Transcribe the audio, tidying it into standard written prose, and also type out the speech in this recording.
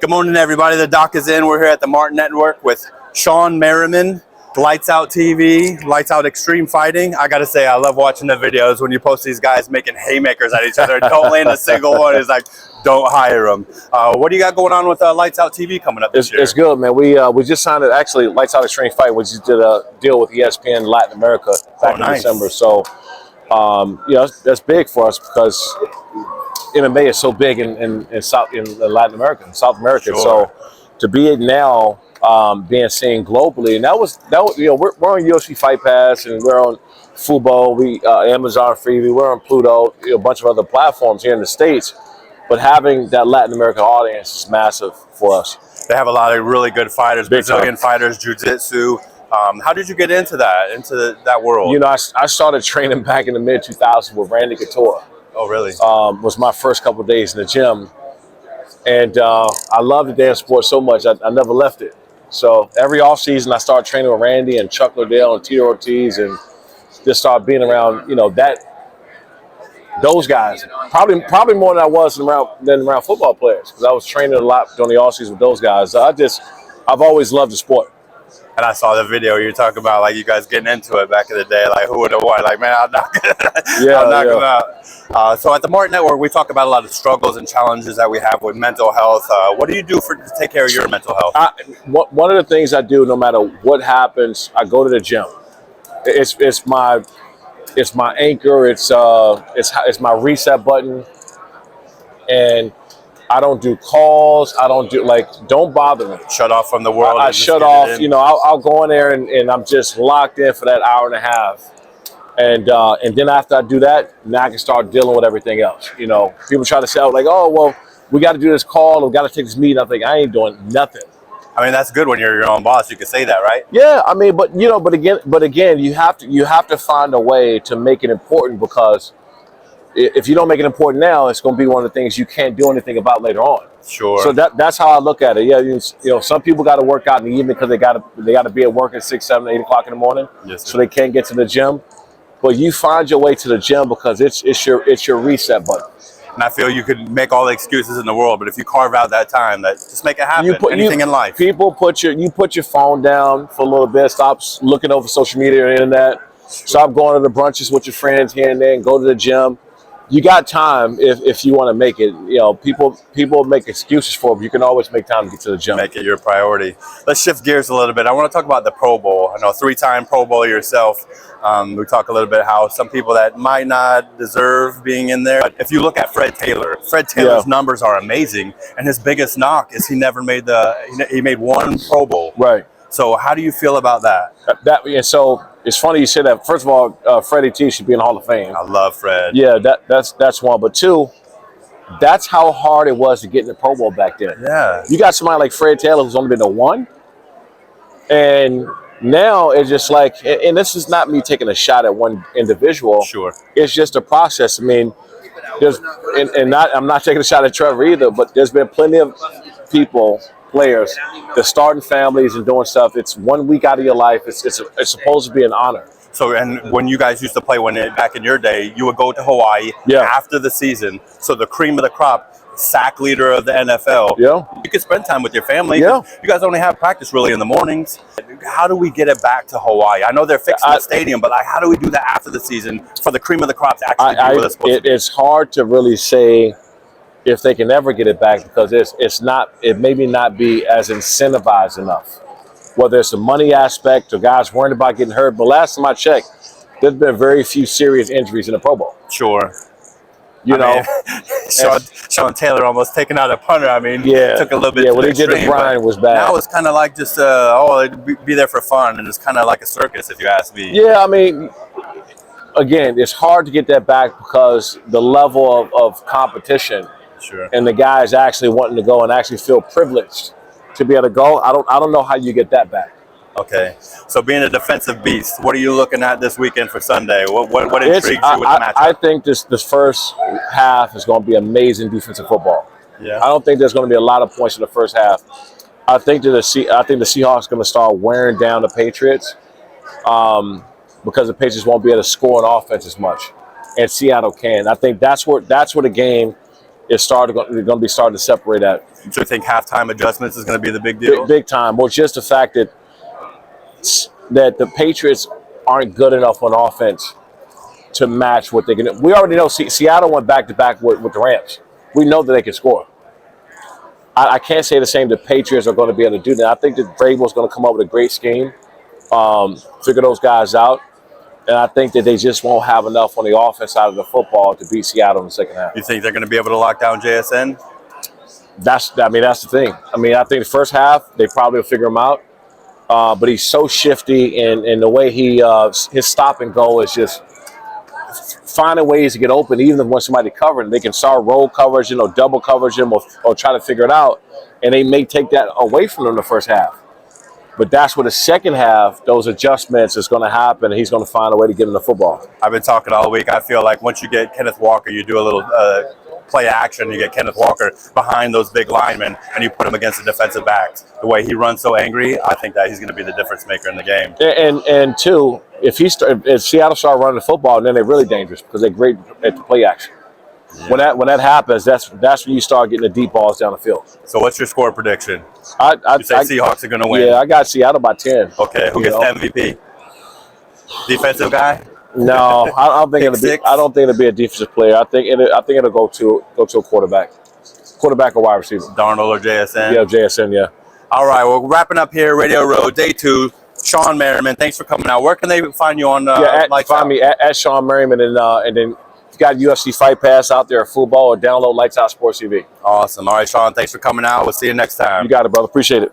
Good morning, everybody. The doc is in. We're here at the Martin Network with Shawne Merriman, Lights Out TV, Lights Out Extreme Fighting. I got to say, I love watching the videos when you post these guys making haymakers at each other. Don't land a single one. It's like, don't hire them. What do you got going on with Lights Out TV coming up this year? It's good, man. We just signed it, actually, Lights Out Extreme Fighting. We just did a deal with ESPN Latin America back in December. So, that's big for us because MMA is so big in Latin America, in South America. Sure. So to be it now, being seen globally, and that was we're on UFC Fight Pass and we're on Fubo, Amazon Freevee, we're on Pluto, a bunch of other platforms here in the States. But having that Latin American audience is massive for us. They have a lot of really good fighters, Brazilian fighters, jiu-jitsu. How did you get into that world? You know, I started training back in the mid-2000s with Randy Couture. Oh, really? Was my first couple of days in the gym. And I love the damn sport so much, I never left it. So every offseason, I started training with Randy and Chuck Liddell and Tito Ortiz and just started being around, those guys. Probably more than I was around football players because I was training a lot during the offseason with those guys. I've always loved the sport. And I saw the video you talk about, like, you guys getting into it back in the day, like, who would have won? Like, man, I'll knock them out. So at the Martin Network, we talk about a lot of struggles and challenges that we have with mental health. What do you do to take care of your mental health? One of the things I do, no matter what happens, I go to the gym. It's my anchor. It's my reset button. And I don't do calls. I don't do, don't bother me. Shut off from the world. I shut off. I'll go in there and I'm just locked in for that hour and a half. And then after I do that, now I can start dealing with everything else. People try to say, oh, well, we got to do this call. We got to take this meeting. I think I ain't doing nothing. I mean, that's good when you're your own boss. You can say that, right? Yeah. I mean, but again, you have to find a way to make it important because if you don't make it important now, it's going to be one of the things you can't do anything about later on. Sure. So that's how I look at it. Yeah, some people got to work out in the evening because they got to be at work at 6, 7, 8 o'clock in the morning. Yes, sir. So they can't get to the gym. But you find your way to the gym because it's your reset button. And I feel you could make all the excuses in the world, but if you carve out that time, just make it happen. Anything in life. People put your phone down for a little bit. Stop looking over social media or internet. Sure. Stop going to the brunches with your friends here and there, and go to the gym. You got time if you want to make it. People make excuses for it, but you can always make time to get to the gym. Make it your priority. Let's shift gears a little bit. I want to talk about the Pro Bowl. I know 3-time Pro Bowl yourself. We talk a little bit how some people that might not deserve being in there. But if you look at Fred Taylor's numbers are amazing, and his biggest knock is he never made he made one Pro Bowl. Right. So how do you feel about that? So it's funny you say that. First of all, Freddie T should be in the Hall of Fame. I love Fred. Yeah, that's one. But two, that's how hard it was to get in the Pro Bowl back then. Yeah. You got somebody like Fred Taylor who's only been to one. And now it's just like, and this is not me taking a shot at one individual. Sure. It's just a process. I mean, I'm not taking a shot at Trevor either, but there's been plenty of players that starting families and doing stuff. It's 1 week out of your life. It's supposed to be an honor. So, and when you guys used to play back in your day, you would go to Hawaii after the season. So the cream of the crop, sack leader of the NFL. Yeah. You could spend time with your family. Yeah. You guys only have practice really in the mornings. How do we get it back to Hawaii? I know they're fixing the stadium, but how do we do that after the season for the cream of the crop to actually be with us? It's hard to really say if they can ever get it back because it maybe not be as incentivized enough. Whether it's the money aspect or guys worried about getting hurt. But last time I checked, there's been very few serious injuries in the Pro Bowl. Sure. Shawne Taylor almost taking out a punter. I mean, took a little bit. Yeah, what he did to Brian was bad. Now it's kind of like just it'd be there for fun, and it's kind of like a circus, if you ask me. Yeah, I mean, again, it's hard to get that back because the level of competition. Sure. And the guys actually wanting to go and actually feel privileged to be able to go. I don't know how you get that back. Okay. So being a defensive beast, what are you looking at this weekend for Sunday? What intrigues you with the matchup? I think this first half is going to be amazing defensive football. Yeah. I don't think there's going to be a lot of points in the first half. I think the Seahawks are going to start wearing down the Patriots because the Patriots won't be able to score on offense as much, and Seattle can. I think that's where the game it's going to be starting to separate that. So you think halftime adjustments is going to be the big deal? Big time. Well, just the fact that the Patriots aren't good enough on offense to match what they can. We already know Seattle went back-to-back with the Rams. We know that they can score. I can't say the same. The Patriots are going to be able to do that. I think that Vrabel's going to come up with a great scheme, figure those guys out, and I think that they just won't have enough on the offense side of the football to beat Seattle in the second half. You think they're going to be able to lock down JSN? That's the thing. I think the first half they probably will figure him out, but he's so shifty, and the way his stop and go is just finding ways to get open, even when somebody covering. They can start roll coverage, double coverage him, or try to figure it out, and they may take that away from him in the first half. But that's where the second half, those adjustments is going to happen, and he's going to find a way to get him the football. I've been talking all week. I feel like once you get Kenneth Walker, you do a little play action. You get Kenneth Walker behind those big linemen, and you put him against the defensive backs. The way he runs so angry, I think that he's going to be the difference maker in the game. And two, if Seattle start running the football, then they're really dangerous because they're great at the play action. Yeah. When that happens, that's when you start getting the deep balls down the field. So what's your score prediction? You say Seahawks are going to win? Yeah, I got Seattle by 10. Okay, who gets the MVP? Defensive guy? No, I don't think it'll be a defensive player. I think it'll go to a quarterback or wide receiver. Darnold or JSN? Yeah, JSN. Yeah. All right, well, we're wrapping up here. Radio Row, day 2. Shawne Merriman, thanks for coming out. Where can they find you on? Find me at Shawne Merriman, and then if you got UFC Fight Pass out there, football, or download Lights Out Sports TV. Awesome. All right, Shawne, thanks for coming out. We'll see you next time. You got it, brother. Appreciate it.